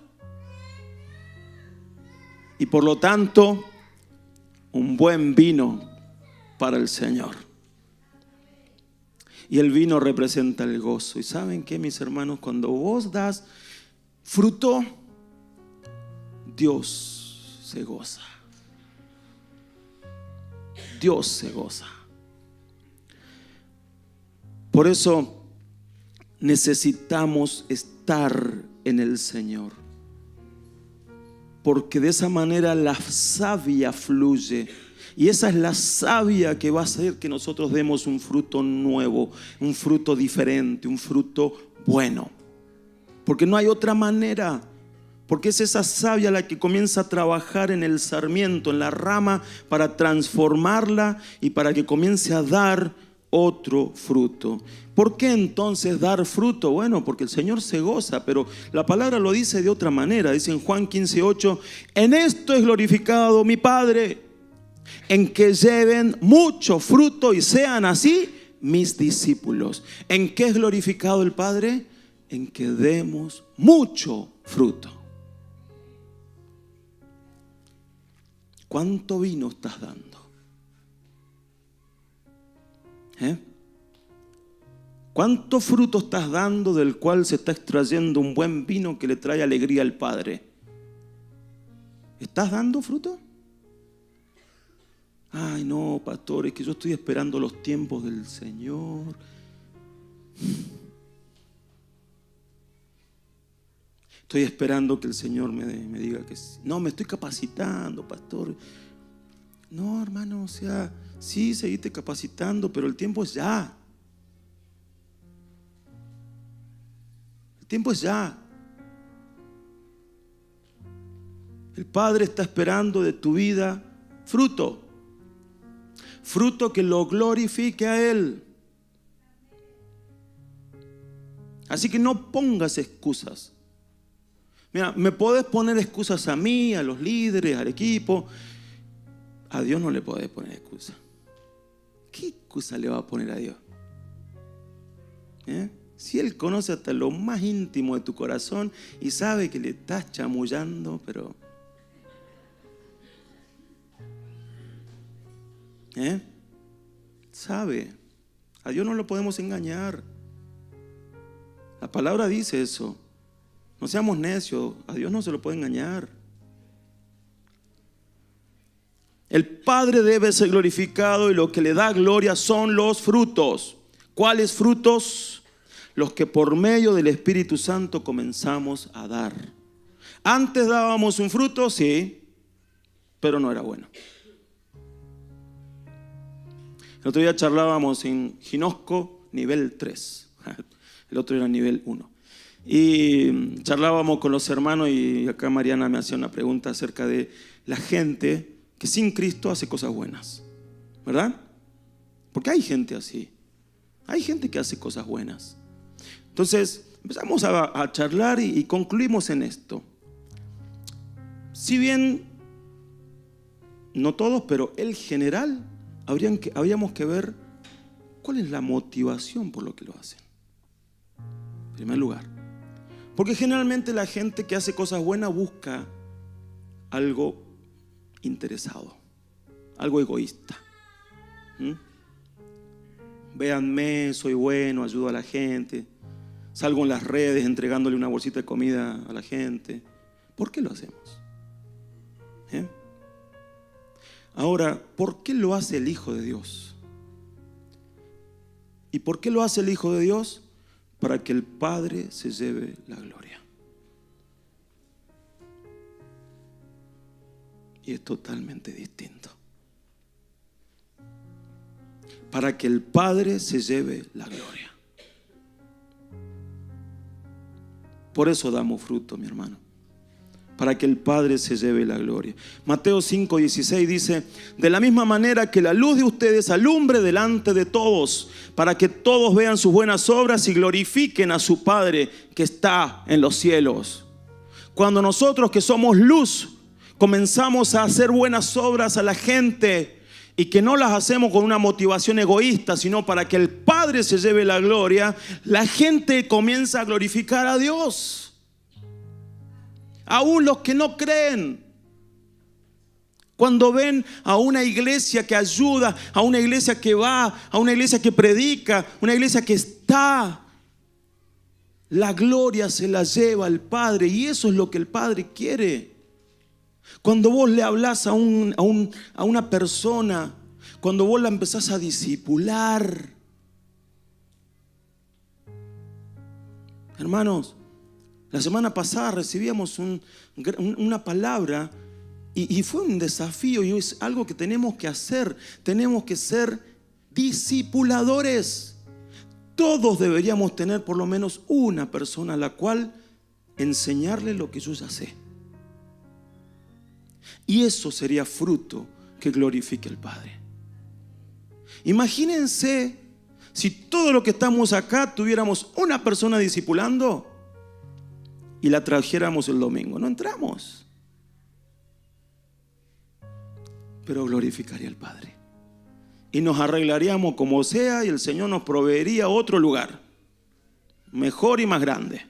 y por lo tanto un buen vino para el Señor. Y el vino representa el gozo. ¿Y saben qué, mis hermanos? Cuando vos das fruto, Dios se goza. Dios se goza. Por eso necesitamos estar en el Señor, porque de esa manera la savia fluye. Y esa es la savia que va a hacer que nosotros demos un fruto nuevo, un fruto diferente, un fruto bueno. Porque no hay otra manera. Porque es esa savia la que comienza a trabajar en el sarmiento, en la rama, para transformarla y para que comience a dar otro fruto. ¿Por qué entonces dar fruto? Bueno, porque el Señor se goza, pero la palabra lo dice de otra manera. Dice en Juan 15:8, en esto es glorificado mi Padre, en que lleven mucho fruto y sean así mis discípulos. ¿En qué es glorificado el Padre? En que demos mucho fruto. ¿Cuánto vino estás dando? ¿Cuánto fruto estás dando del cual se está extrayendo un buen vino que le trae alegría al Padre? ¿Estás dando fruto? Ay, no, pastor, es que yo estoy esperando los tiempos del Señor. Estoy esperando que el Señor me diga que no, me estoy capacitando, pastor. No, hermano, o sea, sí, seguiste capacitando, pero el tiempo es ya. El tiempo es ya. El Padre está esperando de tu vida fruto. Fruto que lo glorifique a Él. Así que no pongas excusas. Mira, me podés poner excusas a mí, a los líderes, al equipo. A Dios no le podés poner excusa. ¿Qué excusa le va a poner a Dios? Si Él conoce hasta lo más íntimo de tu corazón y sabe que le estás chamullando, pero sabe. A Dios no lo podemos engañar. La palabra dice eso. No seamos necios. A Dios no se lo puede engañar. El Padre debe ser glorificado y lo que le da gloria son los frutos. ¿Cuáles frutos? Los que por medio del Espíritu Santo comenzamos a dar. Antes dábamos un fruto, sí, pero no era bueno. El otro día charlábamos en Ginosco, nivel 3. El otro era nivel 1. Y charlábamos con los hermanos y acá Mariana me hacía una pregunta acerca de la gente que sin Cristo hace cosas buenas, ¿verdad? Porque hay gente así. Hay gente que hace cosas buenas. Entonces empezamos a charlar y concluimos en esto. Si bien no todos, pero el general, habríamos que ver cuál es la motivación por lo que lo hacen. En primer lugar, porque generalmente la gente que hace cosas buenas busca algo interesado, algo egoísta. Véanme, soy bueno, ayudo a la gente, salgo en las redes entregándole una bolsita de comida a la gente. ¿Por qué lo hacemos? Ahora, ¿por qué lo hace el Hijo de Dios? ¿Y por qué lo hace el Hijo de Dios? Para que el Padre se lleve la gloria. Y es totalmente distinto. Para que el Padre se lleve la gloria. Por eso damos fruto, mi hermano. Para que el Padre se lleve la gloria. Mateo 5:16 dice: de la misma manera que la luz de ustedes alumbre delante de todos, para que todos vean sus buenas obras y glorifiquen a su Padre que está en los cielos. Cuando nosotros que somos luz comenzamos a hacer buenas obras a la gente y que no las hacemos con una motivación egoísta, sino para que el Padre se lleve la gloria, la gente comienza a glorificar a Dios. Aún los que no creen, cuando ven a una iglesia que ayuda, a una iglesia que va, a una iglesia que predica, una iglesia que está, la gloria se la lleva al Padre. Y eso es lo que el Padre quiere. Cuando vos le hablás a una persona, cuando vos la empezás a discipular, hermanos, la semana pasada recibíamos una palabra y fue un desafío y es algo que tenemos que hacer. Tenemos que ser discipuladores. Todos deberíamos tener por lo menos una persona a la cual enseñarle lo que yo ya sé. Y eso sería fruto que glorifique al Padre. Imagínense si todo lo que estamos acá tuviéramos una persona discipulando y la trajéramos el domingo. No entramos, pero glorificaría al Padre y nos arreglaríamos como sea y el Señor nos proveería otro lugar mejor y más grande.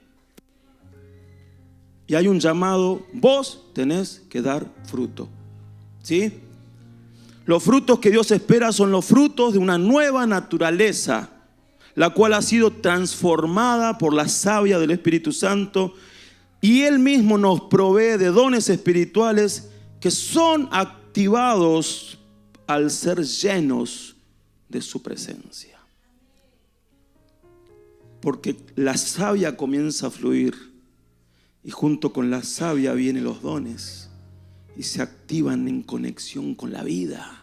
Y hay un llamado: vos tenés que dar fruto, ¿sí? Los frutos que Dios espera son los frutos de una nueva naturaleza, la cual ha sido transformada por la savia del Espíritu Santo. Y Él mismo nos provee de dones espirituales que son activados al ser llenos de su presencia. Porque la savia comienza a fluir y junto con la savia vienen los dones y se activan en conexión con la vida.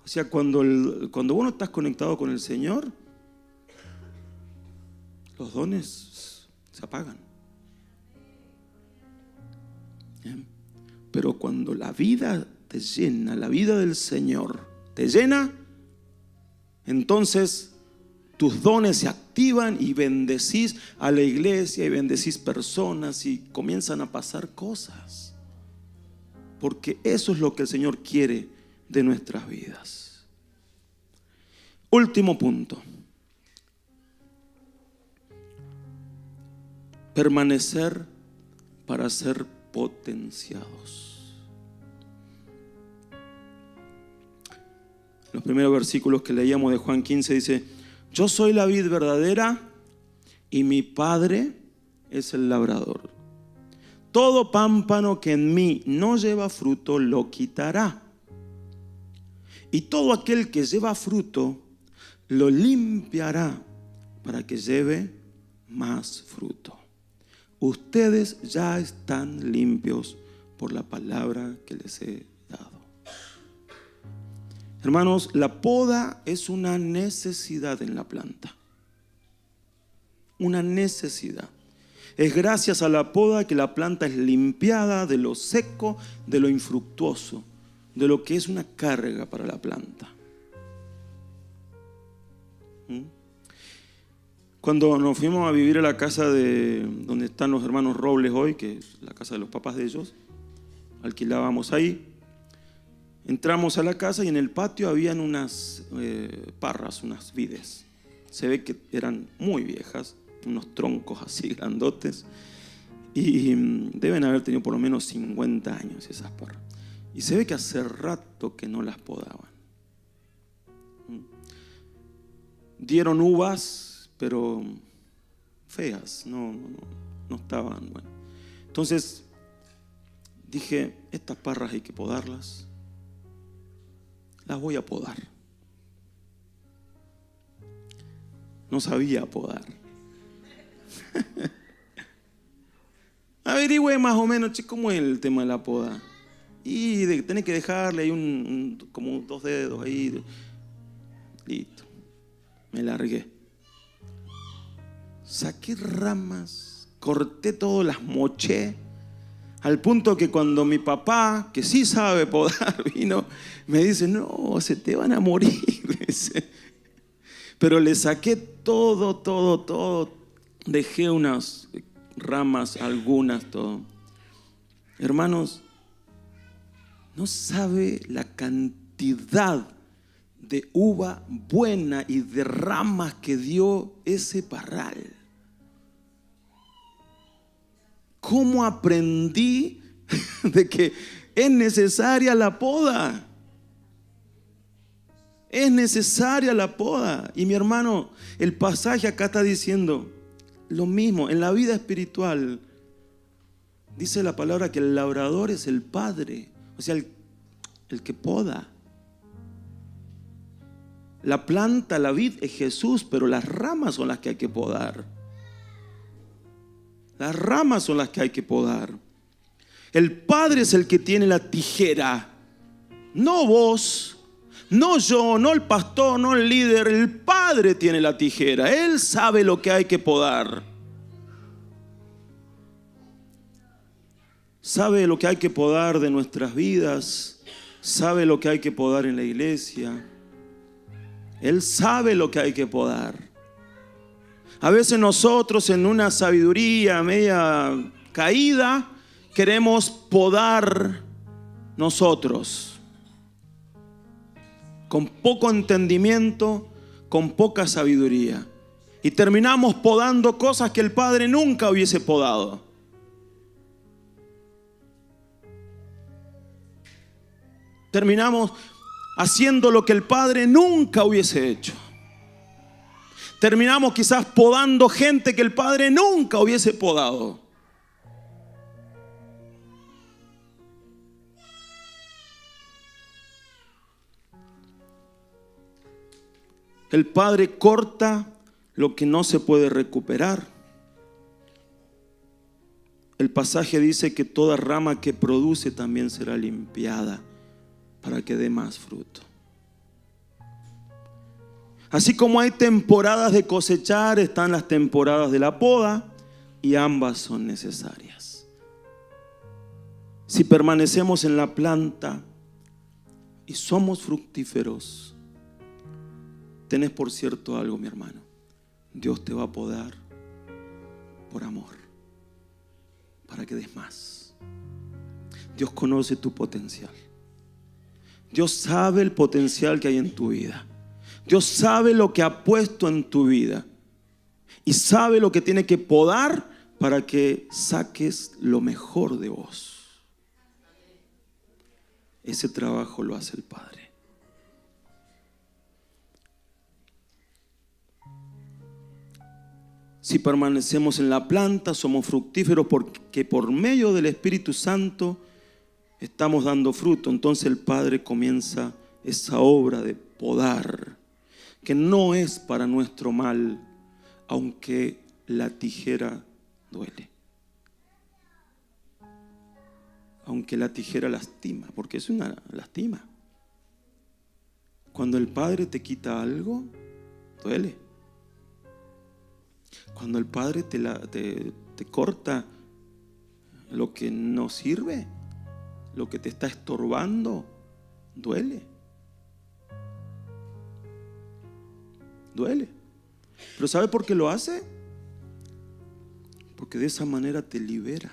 O sea, cuando vos no estás conectado con el Señor, los dones se apagan. Pero cuando la vida te llena, la vida del Señor te llena, entonces tus dones se activan y bendecís a la iglesia y bendecís personas y comienzan a pasar cosas. Porque eso es lo que el Señor quiere de nuestras vidas. Último punto. Permanecer para ser potenciados. Los primeros versículos que leíamos de Juan 15 dice: yo soy la vid verdadera y mi Padre es el labrador. Todo pámpano que en mí no lleva fruto lo quitará. Y todo aquel que lleva fruto lo limpiará para que lleve más fruto. Ustedes ya están limpios por la palabra que les he dado. Hermanos, la poda es una necesidad en la planta. Una necesidad. Es gracias a la poda que la planta es limpiada de lo seco, de lo infructuoso, de lo que es una carga para la planta. Cuando nos fuimos a vivir a la casa de donde están los hermanos Robles hoy, que es la casa de los papás de ellos, alquilábamos ahí. Entramos a la casa y en el patio habían unas parras, unas vides. Se ve que eran muy viejas, unos troncos así grandotes, y deben haber tenido por lo menos 50 años esas parras. Y se ve que hace rato que no las podaban. Dieron uvas, pero feas, no estaban bueno. Entonces dije, estas parras hay que podarlas. Las voy a podar. No sabía podar. Averigüé más o menos, che, ¿cómo es el tema de la poda? Y tenés que dejarle ahí como 2 dedos ahí. Listo. Me largué. Saqué ramas, corté todo, las moché. Al punto que cuando mi papá, que sí sabe podar, vino, me dice: no, se te van a morir. Pero le saqué todo. Dejé unas ramas, algunas, todo. Hermanos, no sabe la cantidad de uva buena y de ramas que dio ese parral. ¿Cómo aprendí de que es necesaria la poda? Es necesaria la poda. Y mi hermano, el pasaje acá está diciendo lo mismo. En la vida espiritual dice la palabra que el labrador es el Padre, o sea, el que poda. La planta, la vid es Jesús, pero las ramas son las que hay que podar. Las ramas son las que hay que podar. El Padre es el que tiene la tijera, no vos, no yo, no el pastor, no el líder. El Padre tiene la tijera. Él sabe lo que hay que podar. Sabe lo que hay que podar de nuestras vidas. Sabe lo que hay que podar en la iglesia. Él sabe lo que hay que podar. A veces nosotros, en una sabiduría media caída, queremos podar nosotros, con poco entendimiento, con poca sabiduría, y terminamos podando cosas que el Padre nunca hubiese podado. Terminamos haciendo lo que el Padre nunca hubiese hecho. Terminamos quizás podando gente que el Padre nunca hubiese podado. El Padre corta lo que no se puede recuperar. El pasaje dice que toda rama que produce también será limpiada para que dé más fruto. Así como hay temporadas de cosechar, están las temporadas de la poda, y ambas son necesarias. Si permanecemos en la planta y somos fructíferos, tenés por cierto algo, mi hermano: Dios te va a podar por amor, para que des más. Dios conoce tu potencial. Dios sabe el potencial que hay en tu vida. Dios sabe lo que ha puesto en tu vida y sabe lo que tiene que podar para que saques lo mejor de vos. Ese trabajo lo hace el Padre. Si permanecemos en la planta, somos fructíferos porque por medio del Espíritu Santo estamos dando fruto. Entonces el Padre comienza esa obra de podar, que no es para nuestro mal, aunque la tijera duele. Aunque la tijera lastima, porque es una lastima. Cuando el Padre te quita algo, duele. Cuando el Padre te corta lo que no sirve, lo que te está estorbando, duele. Duele. Pero ¿sabe por qué lo hace? Porque de esa manera te libera.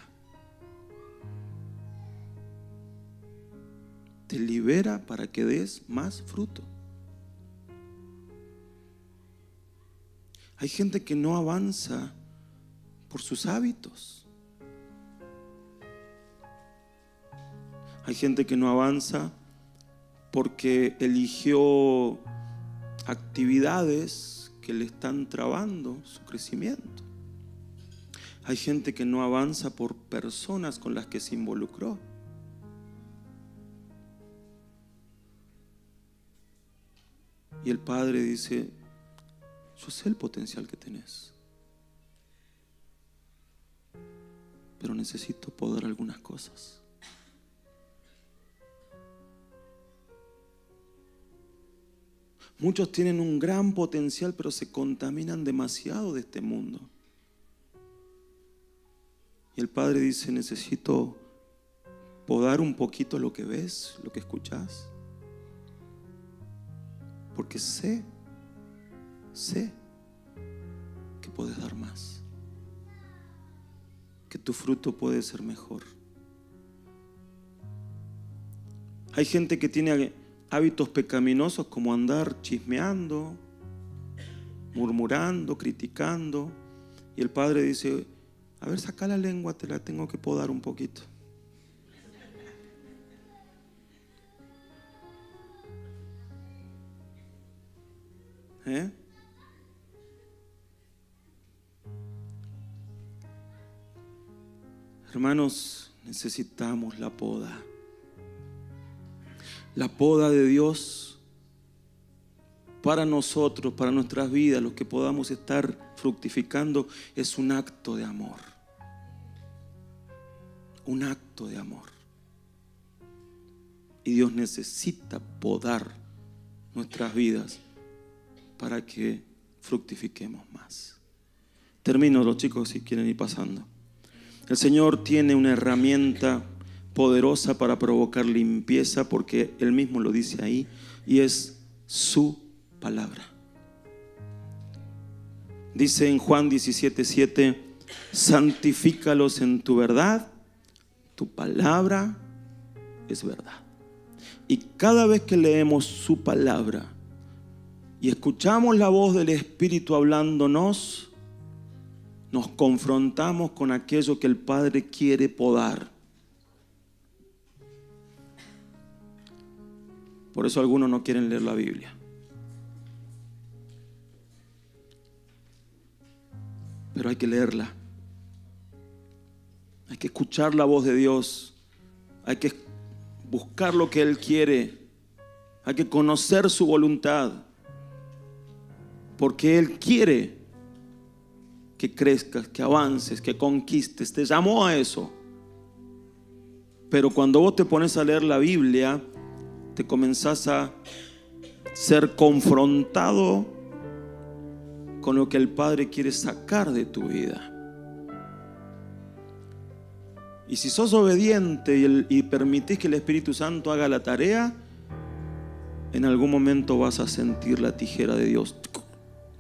Te libera para que des más fruto. Hay gente que no avanza por sus hábitos. Hay gente que no avanza porque eligió actividades que le están trabando su crecimiento. Hay gente que no avanza por personas con las que se involucró. Y el Padre dice: yo sé el potencial que tenés, pero necesito podar algunas cosas. Muchos tienen un gran potencial, pero se contaminan demasiado de este mundo. Y el Padre dice: necesito podar un poquito lo que ves, lo que escuchás, porque sé que puedes dar más, que tu fruto puede ser mejor. Hay gente que tiene hábitos pecaminosos como andar chismeando, murmurando, criticando, y el Padre dice: a ver, saca la lengua, te la tengo que podar un poquito. Hermanos, necesitamos la poda. La poda de Dios para nosotros, para nuestras vidas, los que podamos estar fructificando, es un acto de amor. Un acto de amor. Y Dios necesita podar nuestras vidas para que fructifiquemos más. Termino, los chicos, si quieren ir pasando. El Señor tiene una herramienta poderosa para provocar limpieza, porque Él mismo lo dice ahí, y es su palabra. Dice en Juan 17:7: santifícalos en tu verdad, tu palabra es verdad. Y cada vez que leemos su palabra y escuchamos la voz del Espíritu hablándonos, nos confrontamos con aquello que el Padre quiere podar. Por eso algunos no quieren leer la Biblia. Pero hay que leerla. Hay que escuchar la voz de Dios. Hay que buscar lo que Él quiere. Hay que conocer su voluntad. Porque Él quiere que crezcas, que avances, que conquistes. Te llamó a eso. Pero cuando vos te pones a leer la Biblia, te comenzás a ser confrontado con lo que el Padre quiere sacar de tu vida. Y si sos obediente y permitís que el Espíritu Santo haga la tarea, en algún momento vas a sentir la tijera de Dios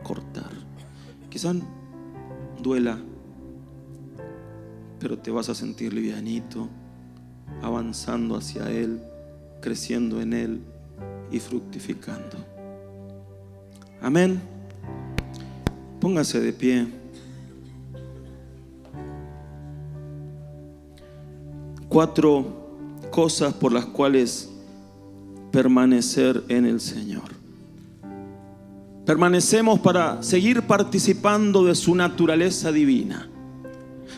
cortar. Quizás duela, pero te vas a sentir livianito, avanzando hacia Él, creciendo en Él y fructificando. Amén. Póngase de pie. 4 cosas por las cuales permanecer en el Señor. Permanecemos para seguir participando de su naturaleza divina,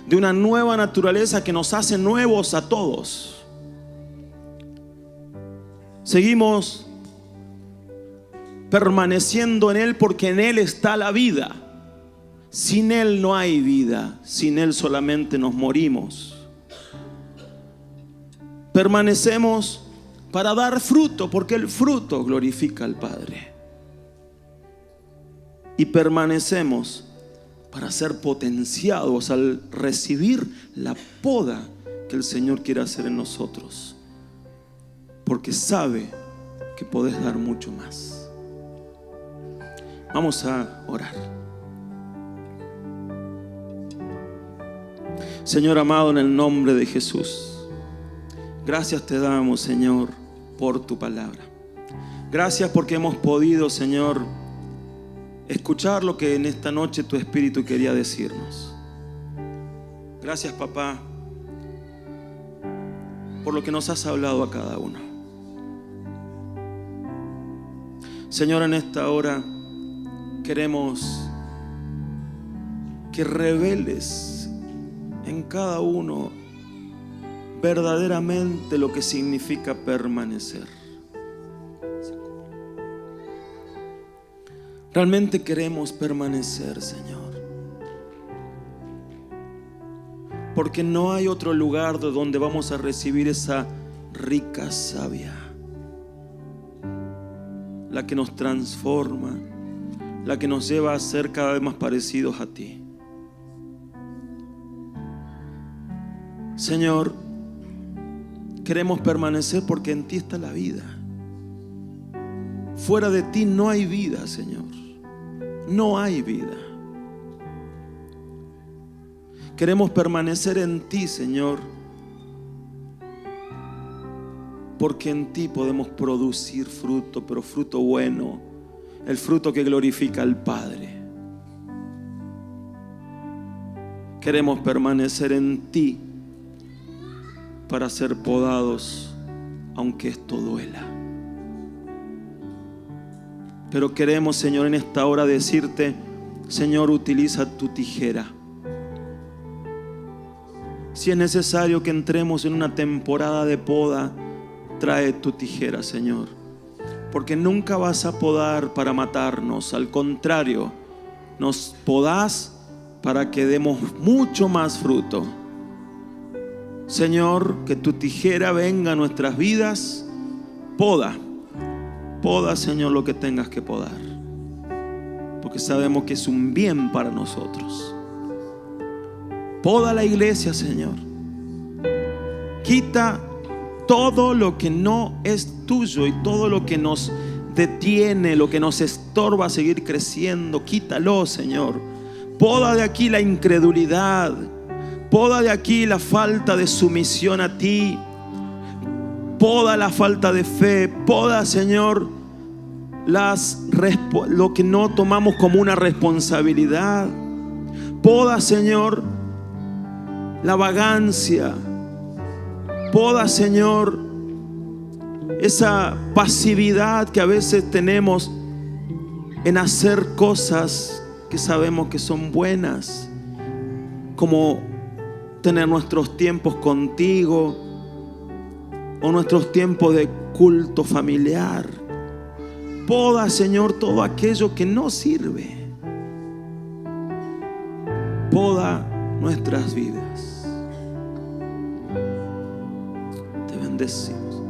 de una nueva naturaleza que nos hace nuevos a todos. Seguimos permaneciendo en Él porque en Él está la vida. Sin Él no hay vida, sin Él solamente nos morimos. Permanecemos para dar fruto, porque el fruto glorifica al Padre. Y permanecemos para ser potenciados al recibir la poda que el Señor quiere hacer en nosotros, porque sabe que podés dar mucho más. Vamos a orar. Señor amado, en el nombre de Jesús, gracias te damos, Señor, por tu palabra. Gracias porque hemos podido, Señor, escuchar lo que en esta noche tu Espíritu quería decirnos. Gracias, papá, por lo que nos has hablado a cada uno. Señor, en esta hora queremos que reveles en cada uno verdaderamente lo que significa permanecer. Realmente queremos permanecer, Señor, porque no hay otro lugar de donde vamos a recibir esa rica savia, la que nos transforma, la que nos lleva a ser cada vez más parecidos a ti. Señor, queremos permanecer porque en ti está la vida. Fuera de ti no hay vida, Señor. No hay vida. Queremos permanecer en ti, Señor, porque en ti podemos producir fruto, pero fruto bueno, el fruto que glorifica al Padre. Queremos permanecer en ti para ser podados, aunque esto duela. Pero queremos, Señor, en esta hora decirte: Señor, utiliza tu tijera. Si es necesario que entremos en una temporada de poda, trae tu tijera, Señor, porque nunca vas a podar para matarnos. Al contrario, nos podás para que demos mucho más fruto. Señor, que tu tijera venga a nuestras vidas. Poda, Señor, lo que tengas que podar, porque sabemos que es un bien para nosotros. Poda la iglesia, Señor. Quita todo lo que no es tuyo y todo lo que nos detiene, lo que nos estorba a seguir creciendo. Quítalo, Señor. Poda de aquí la incredulidad. Poda de aquí la falta de sumisión a ti. Poda la falta de fe. Poda, Señor, lo que no tomamos como una responsabilidad. Poda, Señor, la vagancia. Poda, Señor, esa pasividad que a veces tenemos en hacer cosas que sabemos que son buenas, como tener nuestros tiempos contigo o nuestros tiempos de culto familiar. Poda, Señor, todo aquello que no sirve. Poda nuestras vidas. Te bendecimos.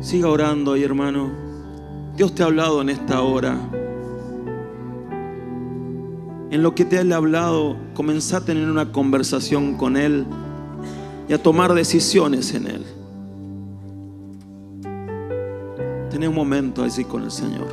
Siga orando ahí, hermano. Dios te ha hablado en esta hora. En lo que te ha hablado, comenzá a tener una conversación con Él y a tomar decisiones en Él. Ten un momento así con el Señor.